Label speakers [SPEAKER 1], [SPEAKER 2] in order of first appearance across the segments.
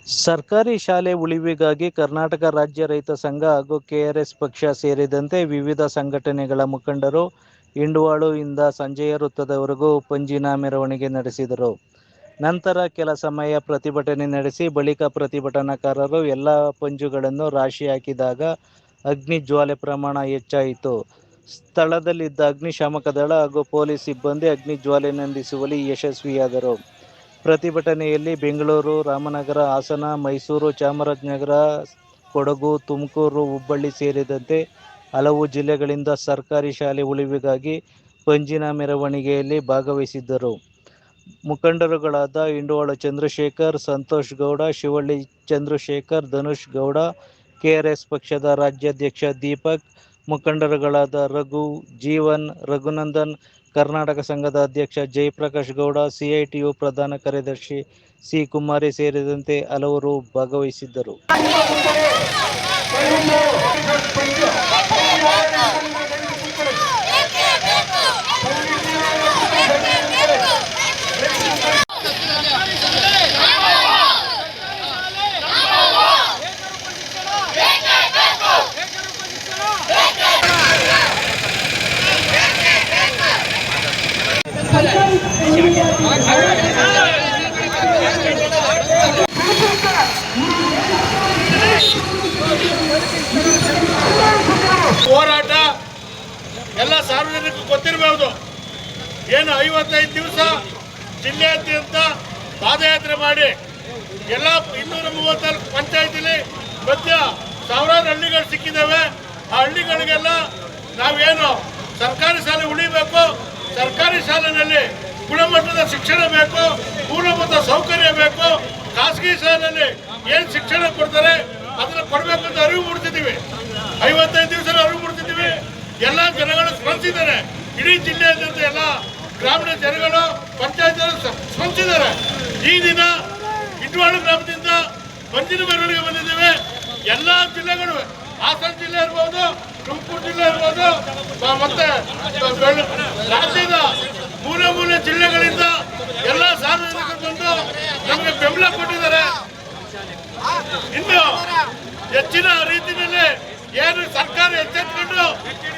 [SPEAKER 1] ಸರ್ಕಾರಿ ಶಾಲೆ ಉಳಿವಿಗಾಗಿ ಕರ್ನಾಟಕ ರಾಜ್ಯ ರೈತ ಸಂಘ ಹಾಗೂ ಕೆಆರ್ಎಸ್ ಪಕ್ಷ ಸೇರಿದಂತೆ ವಿವಿಧ ಸಂಘಟನೆಗಳ ಮುಖಂಡರು ಇಂಡುವಾಳು ಇಂದ ಸಂಜೆಯ ವೃತ್ತದವರೆಗೂ ಪಂಜಿನ ಮೆರವಣಿಗೆ ನಡೆಸಿದರು. ನಂತರ ಕೆಲ ಸಮಯ ಪ್ರತಿಭಟನೆ ನಡೆಸಿ ಬಳಿಕ ಪ್ರತಿಭಟನಾಕಾರರು ಎಲ್ಲ ಪಂಜುಗಳನ್ನು ರಾಶಿ ಹಾಕಿದಾಗ ಅಗ್ನಿ ಜ್ವಾಲೆ ಪ್ರಮಾಣ ಹೆಚ್ಚಾಯಿತು. ಸ್ಥಳದಲ್ಲಿದ್ದ ಅಗ್ನಿಶಾಮಕ ದಳ ಹಾಗೂ ಪೊಲೀಸ್ ಸಿಬ್ಬಂದಿ ಅಗ್ನಿ ಜ್ವಾಲೆ ನಂದಿಸುವಲ್ಲಿ ಯಶಸ್ವಿಯಾದರು. ಪ್ರತಿಭಟನೆಯಲ್ಲಿ ಬೆಂಗಳೂರು, ರಾಮನಗರ, ಹಾಸನ, ಮೈಸೂರು, ಚಾಮರಾಜನಗರ, ಕೊಡಗು, ತುಮಕೂರು, ಹುಬ್ಬಳ್ಳಿ ಸೇರಿದಂತೆ ಹಲವು ಜಿಲ್ಲೆಗಳಿಂದ ಸರ್ಕಾರಿ ಶಾಲೆ ಉಳಿವಿಗಾಗಿ ಪಂಜಿನ ಮೆರವಣಿಗೆಯಲ್ಲಿ ಭಾಗವಹಿಸಿದ್ದರು. ಮುಖಂಡರುಗಳಾದ ಇಂಡುವಾಳು ಚಂದ್ರಶೇಖರ್, ಸಂತೋಷ್ ಗೌಡ, ಶಿವಳ್ಳಿ ಚಂದ್ರಶೇಖರ್, ಧನುಷ್ ಗೌಡ, ಕೆಆರ್ಎಸ್ ಪಕ್ಷದ ರಾಜ್ಯಾಧ್ಯಕ್ಷ ದೀಪಕ್, ಮುಖಂಡರುಗಳಾದ ರಘು, ಜೀವನ್, ರಘುನಂದನ್, ಕರ್ನಾಟಕ ಸಂಘದ ಅಧ್ಯಕ್ಷ ಜಯಪ್ರಕಾಶ್ ಗೌಡ, ಸಿಐಟಿಯು ಪ್ರಧಾನ ಕಾರ್ಯದರ್ಶಿ ಸಿ. ಕುಮಾರಿ ಸೇರಿದಂತೆ ಹಲವರು ಭಾಗವಹಿಸಿದ್ದರು.
[SPEAKER 2] ಹೋರಾಟ ಎಲ್ಲ ಸಾರ್ವಜನಿಕರು ಗೊತ್ತಿರಬಹುದು. ಏನು 55 ದಿವಸ ಜಿಲ್ಲೆಯಾದ್ಯಂತ ಪಾದಯಾತ್ರೆ ಮಾಡಿ ಎಲ್ಲ 234 ಪಂಚಾಯತಿಲಿ ಮಧ್ಯ ಸಾವಿರಾರು ಹಳ್ಳಿಗಳು ಸಿಕ್ಕಿದ್ದಾವೆ. ಆ ಹಳ್ಳಿಗಳಿಗೆಲ್ಲ ನಾವೇನು ಸರ್ಕಾರಿ ಶಾಲೆ ಉಳಿಬೇಕು, ಸರ್ಕಾರಿ ಶಾಲೆಯಲ್ಲಿ ಗುಣಮಟ್ಟದ ಶಿಕ್ಷಣ ಬೇಕು, ಮೂಲಭೂತ ಸೌಕರ್ಯ ಬೇಕು, ಖಾಸಗಿ ಶಾಲೆಯಲ್ಲಿ ಏನು ಶಿಕ್ಷಣ ಕೊಡ್ತಾರೆ ಅದನ್ನು ಕೊಡಬೇಕು ಅಂತ ಅರಿವು ಮೂಡ್ತಿದ್ದೀವಿ. 55 ದಿವಸ ಅರಿವು ಮೂಡ್ತಿದ್ದೀವಿ. ಎಲ್ಲ ಜನಗಳು ಸ್ಪಂದಿಸಿದ್ದಾರೆ. ಇಡೀ ಜಿಲ್ಲೆಯಾದ್ಯಂತ ಎಲ್ಲ ಗ್ರಾಮೀಣ ಜನಗಳು ಪಂಚಾಯತ್ ಸ್ಪಂದಿಸಿದ್ದಾರೆ. ಈ ದಿನ ಇಂಡುವಾಳು ಗ್ರಾಮದಿಂದ ಪಂಜಿನ ಮೆರವಣಿಗೆ ಬಂದಿದ್ದೇವೆ. ಎಲ್ಲ ಜಿಲ್ಲೆಗಳು, ಹಾಸನ ಜಿಲ್ಲೆ ಇರ್ಬೋದು, ತುಮಕೂರು ಜಿಲ್ಲೆ ಇರ್ಬೋದು, ಮತ್ತೆ ರಾಜ್ಯದ ಮೂಲೆ ಜಿಲ್ಲೆಗಳಿಂದ ಎಲ್ಲ ಸಾರ್ವಜನಿಕರು ಬಂದು ನಮಗೆ ಬೆಂಬಲ ಕೊಟ್ಟಿದ್ದಾರೆ. ಇನ್ನು ಹೆಚ್ಚಿನ ರೀತಿಯಲ್ಲಿ ಏನು ಸರ್ಕಾರ ಎಚ್ಚೆತ್ತುಕೊಂಡು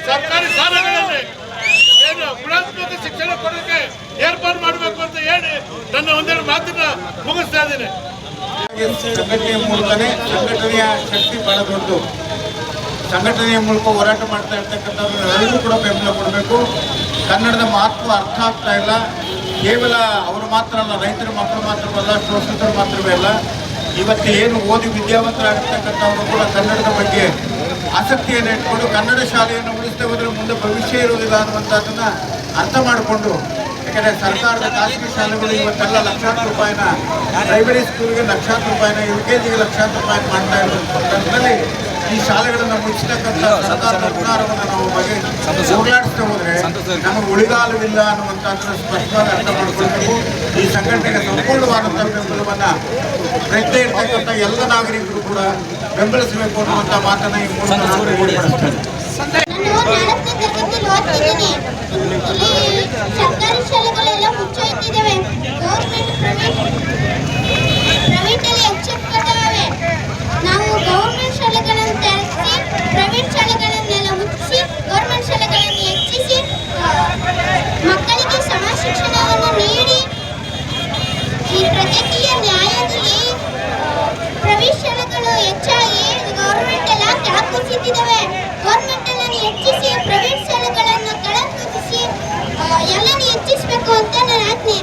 [SPEAKER 2] ಸರ್ಕಾರಿ ಶಾಲೆಗಳಲ್ಲಿ ಏನು ಗುಣಾತ್ಮಕ ಶಿಕ್ಷಣ ಕೊಡೋಕೆ ಏರ್ಪಾಡು ಮಾಡಬೇಕು ಅಂತ ಹೇಳಿ ನನ್ನ ಒಂದೆರಡು ಮಾತನ್ನ ಮುಗಿಸ್ತಾ ಇದ್ದೀನಿ.
[SPEAKER 3] ಸಂಘಟನೆಯ ಮೂಲಕನೇ ಸಂಘಟನೆಯ ಶಕ್ತಿ ಬಹಳ ದೊಡ್ಡದು. ಸಂಘಟನೆಯ ಮೂಲಕ ಹೋರಾಟ ಮಾಡ್ತಾ ಇರ್ತಕ್ಕಂಥವ್ರು ಎಲ್ಲರೂ ಕೂಡ ಬೆಂಬಲ ಕೊಡಬೇಕು. ಕನ್ನಡದ ಮಹತ್ವ ಅರ್ಥ ಆಗ್ತಾ ಇಲ್ಲ. ಕೇವಲ ಅವರು ಮಾತ್ರ ಅಲ್ಲ, ರೈತರ ಮಕ್ಕಳು ಮಾತ್ರವಲ್ಲ, ಶೋಷಿತರು ಮಾತ್ರವೇ ಅಲ್ಲ, ಇವತ್ತು ಏನು ಓದಿ ವಿದ್ಯಾವಂತರಾಗಿರ್ತಕ್ಕಂಥವರು ಕೂಡ ಕನ್ನಡದ ಬಗ್ಗೆ ಆಸಕ್ತಿಯನ್ನು ಇಟ್ಕೊಂಡು ಕನ್ನಡ ಶಾಲೆಯನ್ನು ಉಳಿಸದೆ ಹೋದರೆ ಮುಂದೆ ಭವಿಷ್ಯ ಇರುವುದಿಲ್ಲ ಅನ್ನುವಂಥದ್ದನ್ನು ಅರ್ಥ ಮಾಡಿಕೊಂಡು, ಯಾಕಂದರೆ ಸರ್ಕಾರದ ಖಾಸಗಿ ಶಾಲೆಗಳು ಇವತ್ತೆಲ್ಲ ಲಕ್ಷಾಂತರ ರೂಪಾಯಿನ, ಪ್ರೈಮರಿ ಸ್ಕೂಲ್ಗೆ ಲಕ್ಷಾಂತರ ರೂಪಾಯಿನ, UKGಗೆ ಲಕ್ಷಾಂತರ ರೂಪಾಯಿ ಮಾಡ್ತಾ ಇರೋದ್ರಲ್ಲಿ ಈ ಶಾಲೆಗಳನ್ನು ಮುಚ್ಚತಕ್ಕಂಥ ಸರ್ಕಾರದ ನಿರ್ಧಾರವನ್ನು ನಾವು ಬಗ್ಗೆ ಹೋಗಲಾಡಿಸ್ತಾ ಹೋದರೆ ನಮಗೆ ಉಳಿಗಾಲವಿಲ್ಲ ಅನ್ನುವಂಥದ್ದನ್ನು ಸ್ಪಷ್ಟವಾಗಿ ಅರ್ಥ ಮಾಡಿಕೊಳ್ಬೇಕು. ಈ ಸಂಘಟನೆಗೆ ಸಂಪೂರ್ಣವಾದಂಥ ಬೆಂಬಲವನ್ನು ಪ್ರಜ್ಞೆ ಇರ್ತಕ್ಕಂಥ ಎಲ್ಲ ನಾಗರಿಕರು ಕೂಡ ಬೆಂಬಲಿಸಬೇಕು ಅನ್ನುವಂಥ ಮಾತನ್ನು ಈ ಮೂಲಕ ನಾನು ತಿಳಿಪಡಿಸ್ತೇನೆ.
[SPEAKER 4] ಸರ್ಕಾರಿ ಶಾಲೆಗಳೆಲ್ಲ ಮುಚ್ಚೋಯ್ತಿದ್ದಾವೆ. ಗೌರ್ಮೆಂಟ್ ಪ್ರೈವೇಟ್ ಅಲ್ಲಿ ಎಚ್ಚೆತ್ತುಕೊಂಡಿದ್ದಾವೆ. ನಾವು ಗೌರ್ಮೆಂಟ್ ಶಾಲೆಗಳನ್ನು ತೆರೆಸಿ ಪ್ರೈವೇಟ್ ಶಾಲೆಗಳನ್ನೆಲ್ಲ ಮುಚ್ಚಿಸಿ ಗೌರ್ಮೆಂಟ್ ಶಾಲೆಗಳನ್ನು ಹೆಚ್ಚಿಸಿ ಮಕ್ಕಳಿಗೆ ಸಮ ಶಿಕ್ಷಣವನ್ನು ನೀಡಿ ಈ ಪ್ರಗತಿಯ ನ್ಯಾಯದಲ್ಲಿ ಪ್ರೈವೇಟ್ ಶಾಲೆಗಳು ಹೆಚ್ಚಾಗಿ ಗೌರ್ಮೆಂಟ್ ಎಲ್ಲ ಕೆಳಕುಸಿತಿದ್ದಾವೆ. ಗೌರ್ಮೆಂಟ್ ಅನ್ನು ಹೆಚ್ಚಿಸಿ ಪ್ರೈವೇಟ್ ಶಾಲೆಗಳನ್ನು ಕೆಳಕುಸಿಸಿ ಎಲ್ಲನೂ ಹೆಚ್ಚಿಸಬೇಕು ಅಂತ ನನ್ನ ಆಜ್ಞೆ.